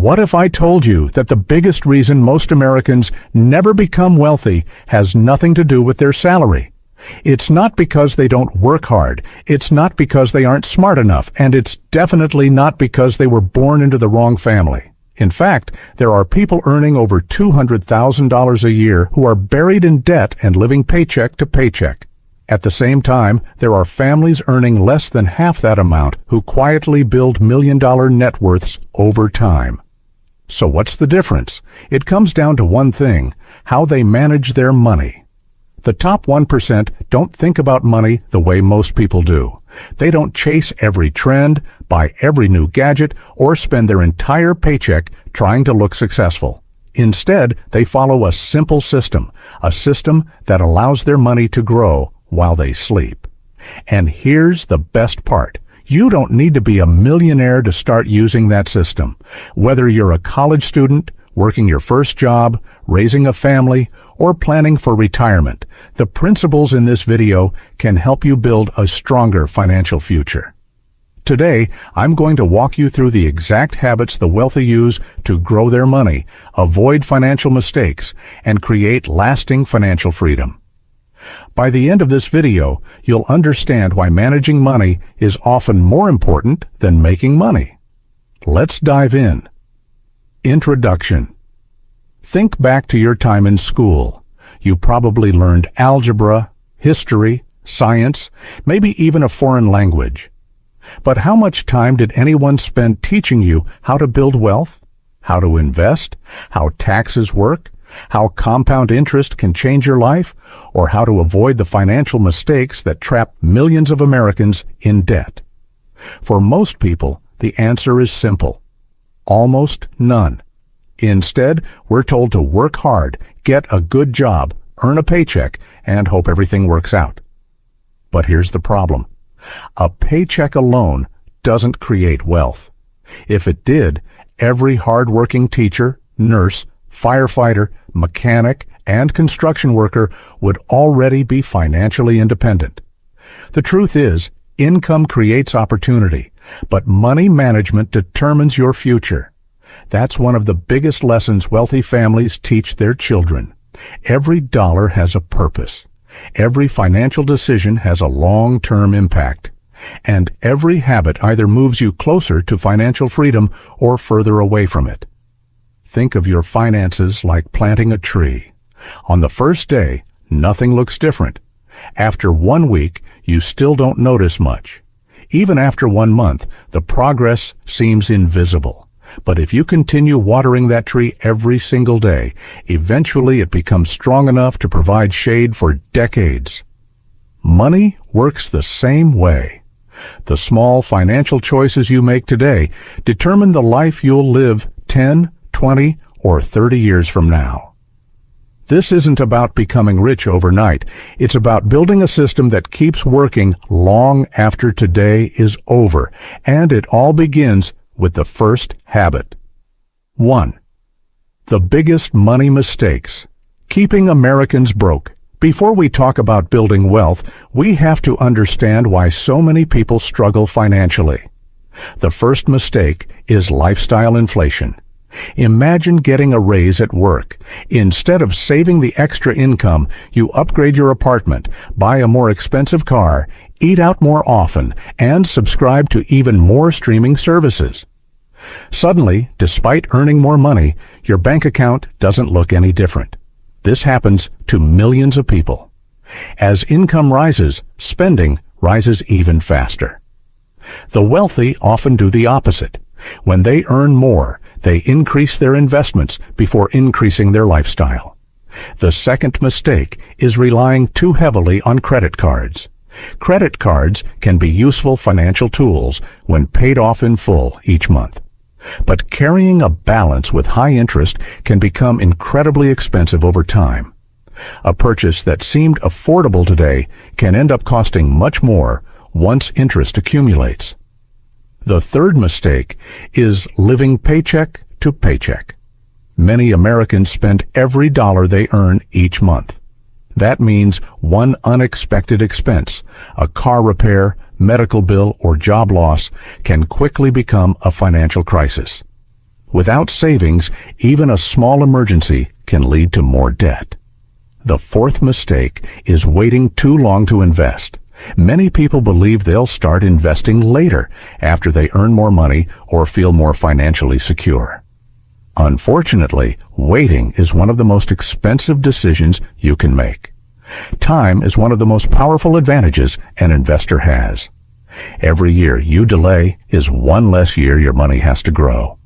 What if I told you that the biggest reason most Americans never become wealthy has nothing to do with their salary? It's not because they don't work hard, it's not because they aren't smart enough, and it's definitely not because they were born into the wrong family. In fact, there are people earning over $200,000 a year who are buried in debt and living paycheck to paycheck. At the same time, there are families earning less than half that amount who quietly build million-dollar net worths over time. So what's the difference? It comes down to one thing: how they manage their money. The top 1% don't think about money the way most people do. They don't chase every trend, buy every new gadget, or spend their entire paycheck trying to look successful. Instead, they follow a simple system, a system that allows their money to grow while they sleep. And here's the best part. You don't need to be a millionaire to start using that system. Whether you're a college student, working your first job, raising a family, or planning for retirement, the principles in this video can help you build a stronger financial future. Today, I'm going to walk you through the exact habits the wealthy use to grow their money, avoid financial mistakes, and create lasting financial freedom. By the end of this video, you'll understand why managing money is often more important than making money. Let's dive in. Introduction. Think back to your time in school. You probably learned algebra, history, science, maybe even a foreign language. But how much time did anyone spend teaching you how to build wealth, how to invest, how taxes work, how compound interest can change your life, or how to avoid the financial mistakes that trap millions of Americans in debt? For most people, the answer is simple: almost none. Instead, we're told to work hard, get a good job, earn a paycheck, and hope everything works out. But here's the problem. A paycheck alone doesn't create wealth. If it did, every hard-working teacher, nurse, firefighter, mechanic, and construction worker would already be financially independent. The truth is, income creates opportunity, but money management determines your future. That's one of the biggest lessons wealthy families teach their children. Every dollar has a purpose. Every financial decision has a long-term impact. And every habit either moves you closer to financial freedom or further away from it. Think of your finances like planting a tree. On the first day, nothing looks different. After 1 week, you still don't notice much. Even after 1 month, the progress seems invisible. But if you continue watering that tree every single day, eventually it becomes strong enough to provide shade for decades. Money works the same way. The small financial choices you make today determine the life you'll live 10, 20, or 30 years from now. This isn't about becoming rich overnight. It's about building a system that keeps working long after today is over, and it all begins with the first habit. 1. The biggest money mistakes. Keeping Americans broke. Before we talk about building wealth, we have to understand why so many people struggle financially. The first mistake is lifestyle inflation. Imagine getting a raise at work. Instead of saving the extra income, you upgrade your apartment, buy a more expensive car, eat out more often, and subscribe to even more streaming services. Suddenly, despite earning more money, your bank account doesn't look any different. This happens to millions of people. As income rises, spending rises even faster. The wealthy often do the opposite. When they earn more, they increase their investments before increasing their lifestyle. The second mistake is relying too heavily on credit cards. Credit cards can be useful financial tools when paid off in full each month. But carrying a balance with high interest can become incredibly expensive over time. A purchase that seemed affordable today can end up costing much more once interest accumulates. The third mistake is living paycheck to paycheck. Many Americans spend every dollar they earn each month. That means one unexpected expense, a car repair, medical bill, or job loss, can quickly become a financial crisis. Without savings, even a small emergency can lead to more debt. The fourth mistake is waiting too long to invest. Many people believe they'll start investing later, after they earn more money or feel more financially secure. Unfortunately, waiting is one of the most expensive decisions you can make. Time is one of the most powerful advantages an investor has. Every year you delay is one less year your money has to grow.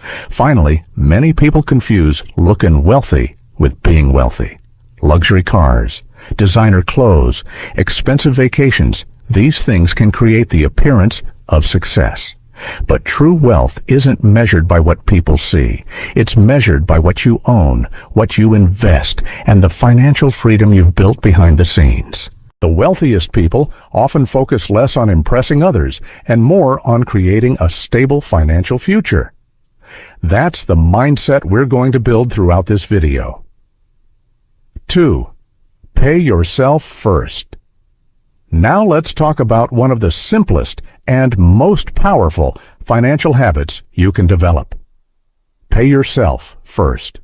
Finally, many people confuse looking wealthy with being wealthy. Luxury cars, designer clothes, expensive vacations, these things can create the appearance of success. But true wealth isn't measured by what people see. It's measured by what you own, what you invest, and the financial freedom you've built behind the scenes. The wealthiest people often focus less on impressing others and more on creating a stable financial future. That's the mindset we're going to build throughout this video. 2. Pay yourself first. Now let's talk about one of the simplest and most powerful financial habits you can develop. Pay yourself first.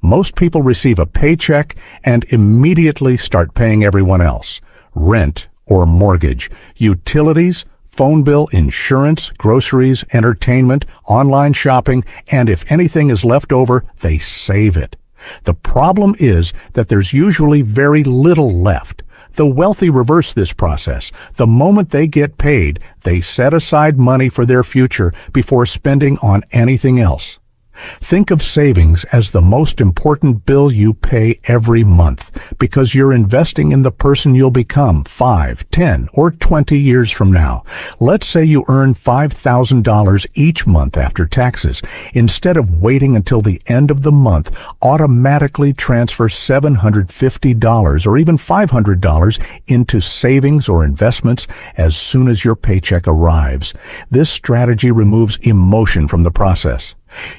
Most people receive a paycheck and immediately start paying everyone else. Rent or mortgage, utilities, phone bill, insurance, groceries, entertainment, online shopping, and if anything is left over, they save it. The problem is that there's usually very little left. The wealthy reverse this process. The moment they get paid, they set aside money for their future before spending on anything else. Think of savings as the most important bill you pay every month because you're investing in the person you'll become 5, 10, or 20 years from now. Let's say you earn $5,000 each month after taxes. Instead of waiting until the end of the month, automatically transfer $750 or even $500 into savings or investments as soon as your paycheck arrives. This strategy removes emotion from the process.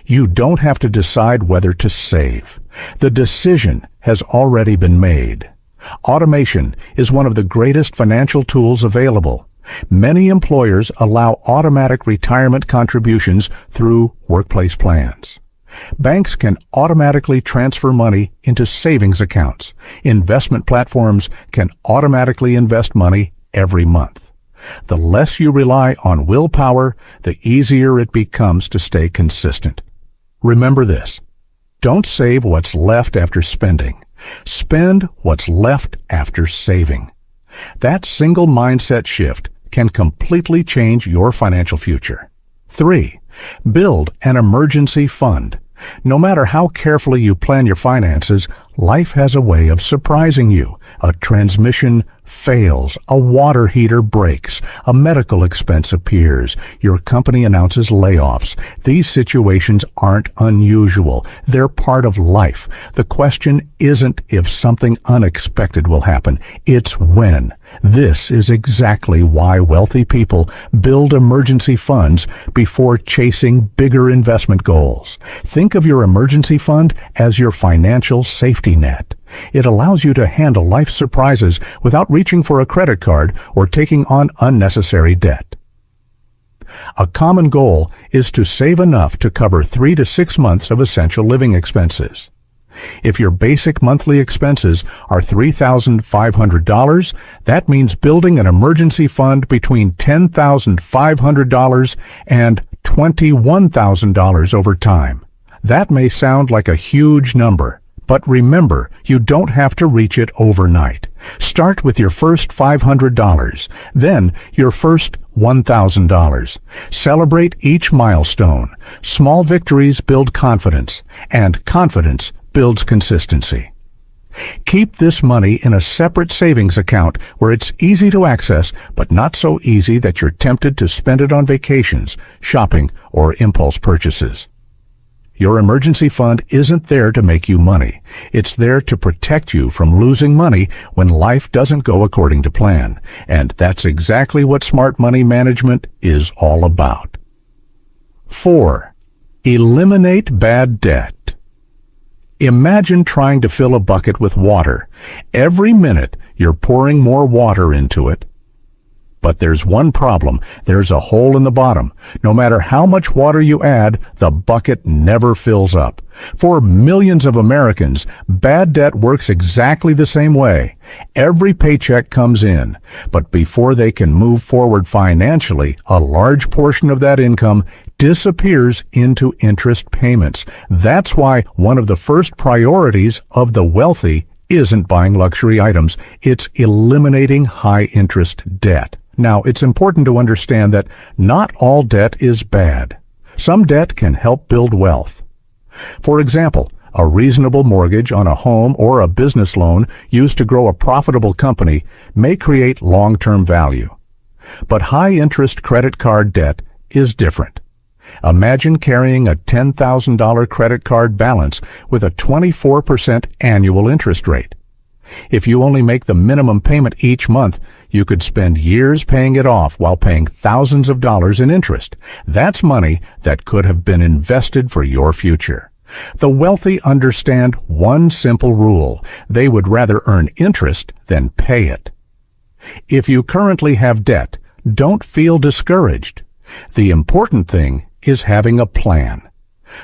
You don't have to decide whether to save. The decision has already been made. Automation is one of the greatest financial tools available. Many employers allow automatic retirement contributions through workplace plans. Banks can automatically transfer money into savings accounts. Investment platforms can automatically invest money every month. The less you rely on willpower, the easier it becomes to stay consistent. Remember this. Don't save what's left after spending. Spend what's left after saving. That single mindset shift can completely change your financial future. 3. Build an emergency fund. No matter how carefully you plan your finances, life has a way of surprising you. A transmission fails, a water heater breaks, a medical expense appears, your company announces layoffs. These situations aren't unusual. They're part of life. The question isn't if something unexpected will happen, it's when. This is exactly why wealthy people build emergency funds before chasing bigger investment goals. Think of your emergency fund as your financial safety net. It allows you to handle life surprises without reaching for a credit card or taking on unnecessary debt. A common goal is to save enough to cover 3 to 6 months of essential living expenses. If your basic monthly expenses are $3,500, that means building an emergency fund between $10,500 and $21,000 over time. That may sound like a huge number, but remember, you don't have to reach it overnight. Start with your first $500, then your first $1,000. Celebrate each milestone. Small victories build confidence, and confidence builds consistency. Keep this money in a separate savings account where it's easy to access, but not so easy that you're tempted to spend it on vacations, shopping, or impulse purchases. Your emergency fund isn't there to make you money. It's there to protect you from losing money when life doesn't go according to plan. And that's exactly what smart money management is all about. 4. Eliminate bad debt. Imagine trying to fill a bucket with water. Every minute, you're pouring more water into it. But there's one problem. There's a hole in the bottom. No matter how much water you add, the bucket never fills up. For millions of Americans, bad debt works exactly the same way. Every paycheck comes in, but before they can move forward financially, a large portion of that income disappears into interest payments. That's why one of the first priorities of the wealthy isn't buying luxury items. It's eliminating high-interest debt. Now, it's important to understand that not all debt is bad. Some debt can help build wealth. For example, a reasonable mortgage on a home or a business loan used to grow a profitable company may create long-term value. But high-interest credit card debt is different. Imagine carrying a $10,000 credit card balance with a 24% annual interest rate. If you only make the minimum payment each month, you could spend years paying it off while paying thousands of dollars in interest. That's money that could have been invested for your future. The wealthy understand one simple rule. They would rather earn interest than pay it. If you currently have debt, don't feel discouraged. The important thing is having a plan.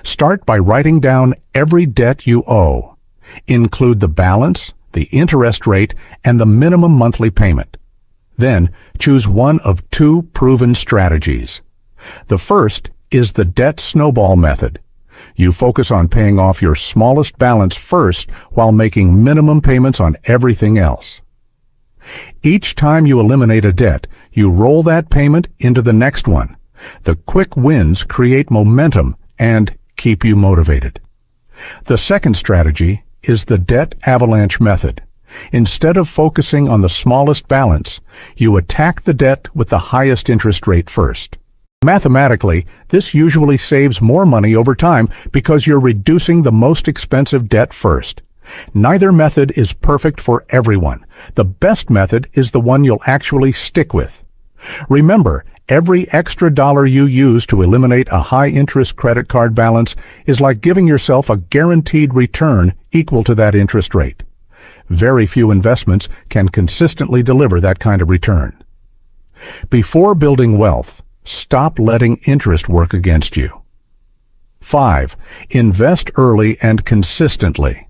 Start by writing down every debt you owe. Include the balance, the interest rate, and the minimum monthly payment. Then, choose one of two proven strategies. The first is the debt snowball method. You focus on paying off your smallest balance first while making minimum payments on everything else. Each time you eliminate a debt, you roll that payment into the next one. The quick wins create momentum and keep you motivated. The second strategy is the debt avalanche method. Instead of focusing on the smallest balance, you attack the debt with the highest interest rate first. Mathematically, this usually saves more money over time because you're reducing the most expensive debt first. Neither method is perfect for everyone. The best method is the one you'll actually stick with. Remember, every extra dollar you use to eliminate a high-interest credit card balance is like giving yourself a guaranteed return equal to that interest rate. Very few investments can consistently deliver that kind of return. Before building wealth, stop letting interest work against you. 5. Invest early and consistently.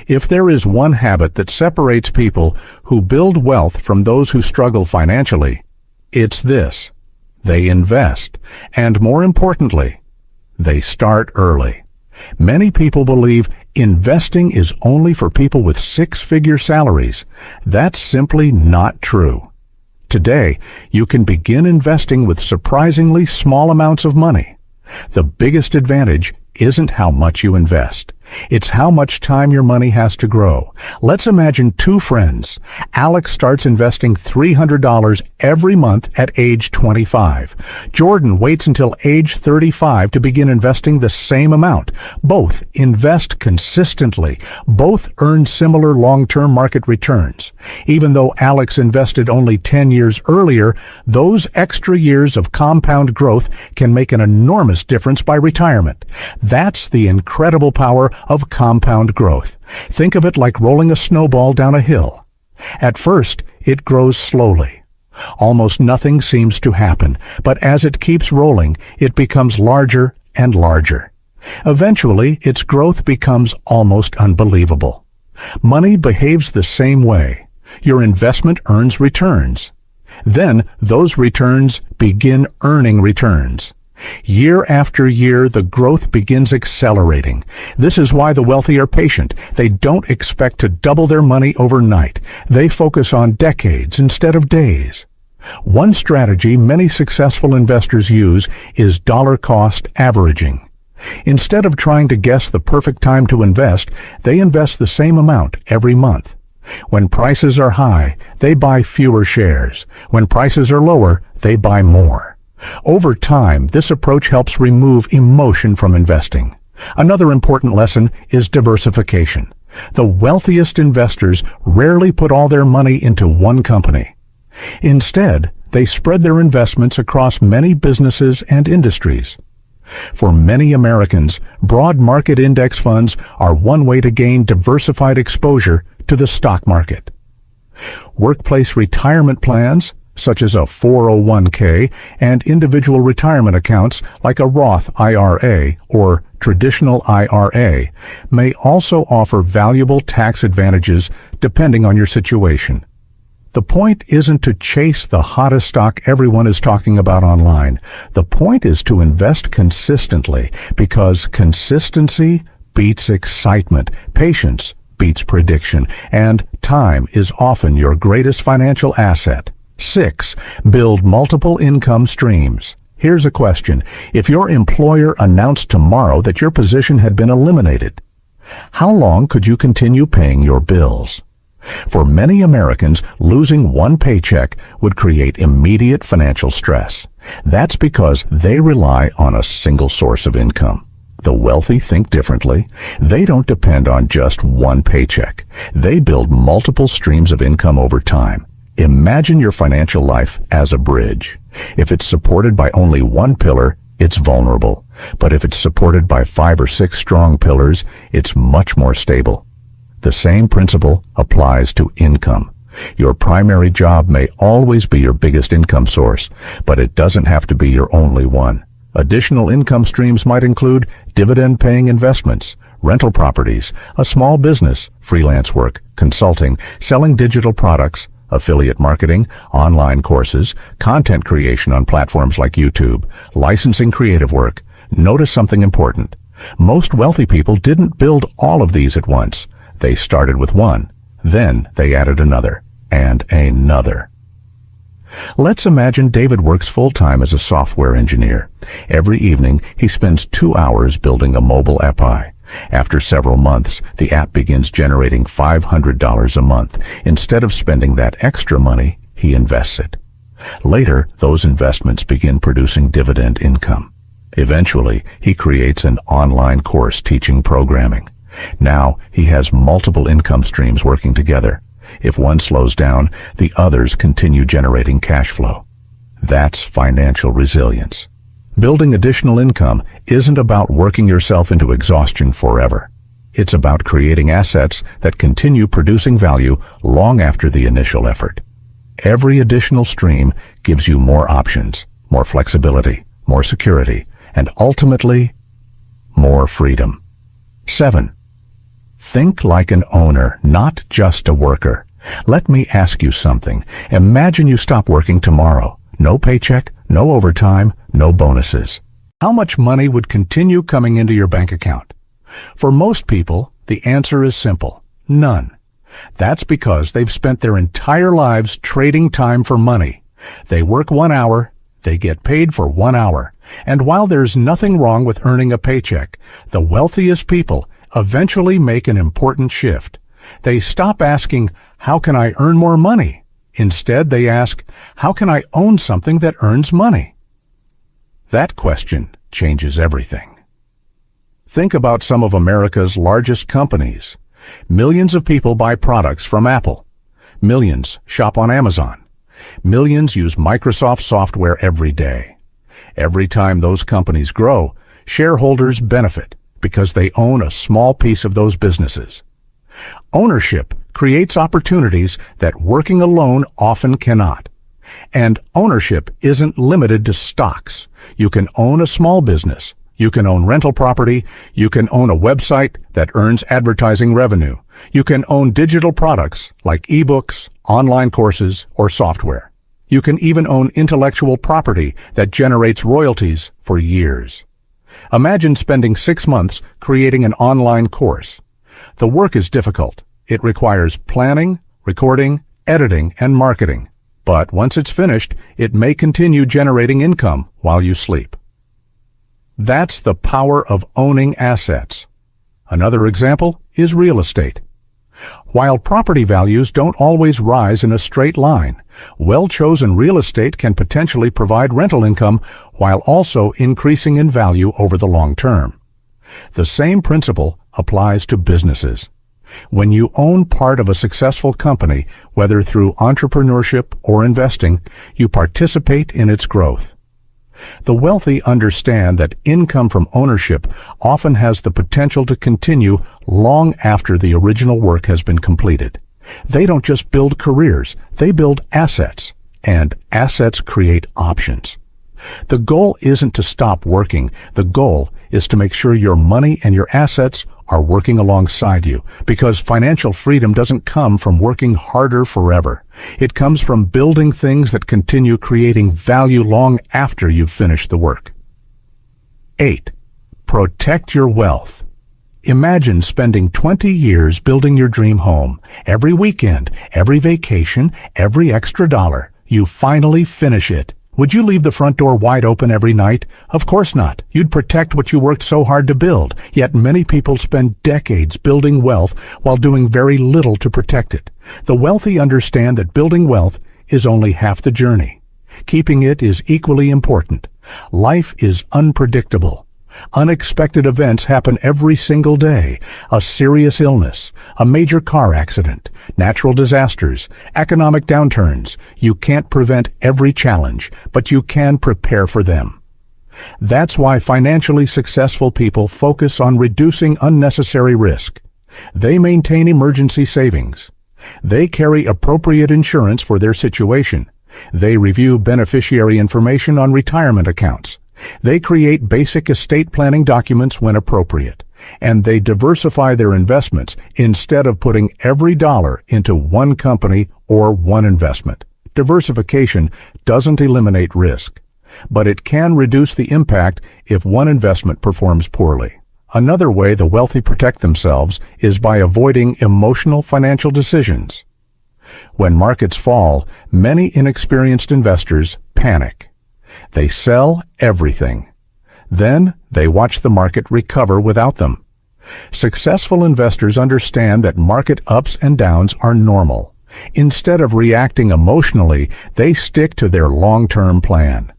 If there is one habit that separates people who build wealth from those who struggle financially, it's this. They invest, and more importantly, they start early. Many people believe investing is only for people with six-figure salaries. That's simply not true. Today, you can begin investing with surprisingly small amounts of money. The biggest advantage isn't how much you invest. It's how much time your money has to grow. Let's imagine two friends. Alex starts investing $300 every month at age 25. Jordan waits until age 35 to begin investing the same amount. Both invest consistently. Both earn similar long-term market returns. Even though Alex invested only 10 years earlier, those extra years of compound growth can make an enormous difference by retirement. That's the incredible power of compound growth. Think of it like rolling a snowball down a hill. At first, it grows slowly. Almost nothing seems to happen, but as it keeps rolling, it becomes larger and larger. Eventually, its growth becomes almost unbelievable. Money behaves the same way. Your investment earns returns. Then, those returns begin earning returns. Year after year, the growth begins accelerating. This is why the wealthy are patient. They don't expect to double their money overnight. They focus on decades instead of days. One strategy many successful investors use is dollar-cost averaging. Instead of trying to guess the perfect time to invest, they invest the same amount every month. When prices are high, they buy fewer shares. When prices are lower, they buy more. Over time, this approach helps remove emotion from investing. Another important lesson is diversification. The wealthiest investors rarely put all their money into one company. Instead, they spread their investments across many businesses and industries. For many Americans, broad market index funds are one way to gain diversified exposure to the stock market. Workplace retirement plans, such as a 401k, and individual retirement accounts like a Roth IRA or traditional IRA may also offer valuable tax advantages depending on your situation. The point isn't to chase the hottest stock everyone is talking about online. The point is to invest consistently, because consistency beats excitement, patience beats prediction, and time is often your greatest financial asset. 6. Build multiple income streams. Here's a question. If your employer announced tomorrow that your position had been eliminated, how long could you continue paying your bills? For many Americans, losing one paycheck would create immediate financial stress. That's because they rely on a single source of income. The wealthy think differently. They don't depend on just one paycheck. They build multiple streams of income over time. Imagine your financial life as a bridge. If it's supported by only one pillar, it's vulnerable. But if it's supported by 5 or 6 strong pillars, it's much more stable. The same principle applies to income. Your primary job may always be your biggest income source, but it doesn't have to be your only one. Additional income streams might include dividend-paying investments, rental properties, a small business, freelance work, consulting, selling digital products, affiliate marketing, online courses, content creation on platforms like YouTube, licensing creative work. Notice something important. Most wealthy people didn't build all of these at once. They started with one, then they added another, and another. Let's imagine David works full-time as a software engineer. Every evening, he spends 2 hours building a mobile app. After several months, the app begins generating $500 a month. Instead of spending that extra money, he invests it. Later, those investments begin producing dividend income. Eventually, he creates an online course teaching programming. Now, he has multiple income streams working together. If one slows down, the others continue generating cash flow. That's financial resilience. Building additional income isn't about working yourself into exhaustion forever. It's about creating assets that continue producing value long after the initial effort. Every additional stream gives you more options, more flexibility, more security, and ultimately, more freedom. 7. Think like an owner, not just a worker. Let me ask you something. Imagine you stop working tomorrow. No paycheck, no overtime, no bonuses. How much money would continue coming into your bank account? For most people, the answer is simple. None. That's because they've spent their entire lives trading time for money. They work 1 hour, they get paid for 1 hour. And while there's nothing wrong with earning a paycheck, the wealthiest people eventually make an important shift. They stop asking, how can I earn more money? Instead, they ask, how can I own something that earns money? That question changes everything. Think about some of America's largest companies. Millions of people buy products from Apple. Millions shop on Amazon. Millions use Microsoft software every day. Every time those companies grow, shareholders benefit because they own a small piece of those businesses. Ownership creates opportunities that working alone often cannot. And ownership isn't limited to stocks. You can own a small business. You can own rental property. You can own a website that earns advertising revenue. You can own digital products like ebooks, online courses, or software. You can even own intellectual property that generates royalties for years. Imagine spending 6 months creating an online course. The work is difficult. It requires planning, recording, editing, and marketing. But once it's finished, it may continue generating income while you sleep. That's the power of owning assets. Another example is real estate. While property values don't always rise in a straight line, well-chosen real estate can potentially provide rental income while also increasing in value over the long term. The same principle applies to businesses. When you own part of a successful company, whether through entrepreneurship or investing, you participate in its growth. The wealthy understand that income from ownership often has the potential to continue long after the original work has been completed. They don't just build careers, they build assets. and assets create options. The goal isn't to stop working. The goal is to make sure your money and your assets are working alongside you, because financial freedom doesn't come from working harder forever. It comes from building things that continue creating value long after you've finished the work. 8. Protect your wealth. Imagine spending 20 years building your dream home. Every weekend, every vacation, every extra dollar, you finally finish it. Would you leave the front door wide open every night? Of course not. You'd protect what you worked so hard to build. Yet many people spend decades building wealth while doing very little to protect it. The wealthy understand that building wealth is only half the journey. Keeping it is equally important. Life is unpredictable. Unexpected events happen every single day. A serious illness, a major car accident, natural disasters, economic downturns. You can't prevent every challenge, but you can prepare for them. That's why financially successful people focus on reducing unnecessary risk. They maintain emergency savings. They carry appropriate insurance for their situation. They review beneficiary information on retirement accounts. They create basic estate planning documents when appropriate, and they diversify their investments instead of putting every dollar into one company or one investment. Diversification doesn't eliminate risk, but it can reduce the impact if one investment performs poorly. Another way the wealthy protect themselves is by avoiding emotional financial decisions. When markets fall, many inexperienced investors panic. They sell everything. Then they watch the market recover without them. Successful investors understand that market ups and downs are normal. Instead of reacting emotionally, they stick to their long-term plan.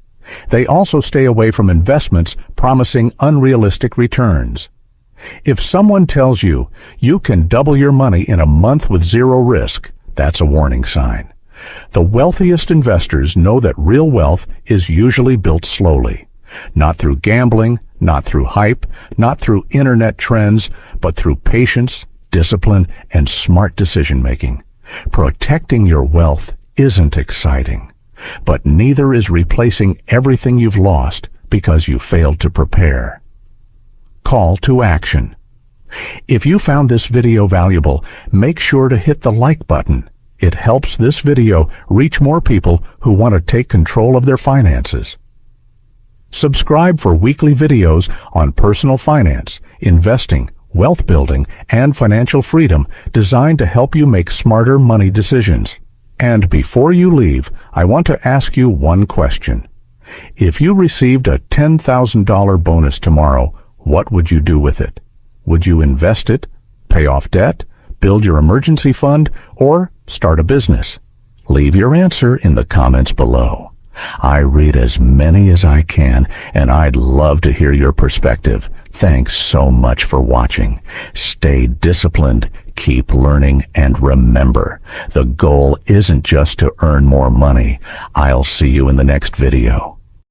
They also stay away from investments promising unrealistic returns. If someone tells you you can double your money in a month with zero risk, that's a warning sign. The wealthiest investors know that real wealth is usually built slowly, not through gambling, not through hype, not through internet trends, but through patience, discipline, and smart decision-making. Protecting your wealth isn't exciting, but neither is replacing everything you've lost because you failed to prepare. Call to action. If you found this video valuable, make sure to hit the like button. It helps this video reach more people who want to take control of their finances. Subscribe for weekly videos on personal finance, investing, wealth building, and financial freedom designed to help you make smarter money decisions. And before you leave, I want to ask you one question. If you received a $10,000 bonus tomorrow, what would you do with it? Would you invest it, pay off debt, build your emergency fund, or start a business? Leave your answer in the comments below. I read as many as I can, and I'd love to hear your perspective. Thanks so much for watching. Stay disciplined, keep learning, and remember, the goal isn't just to earn more money. I'll see you in the next video.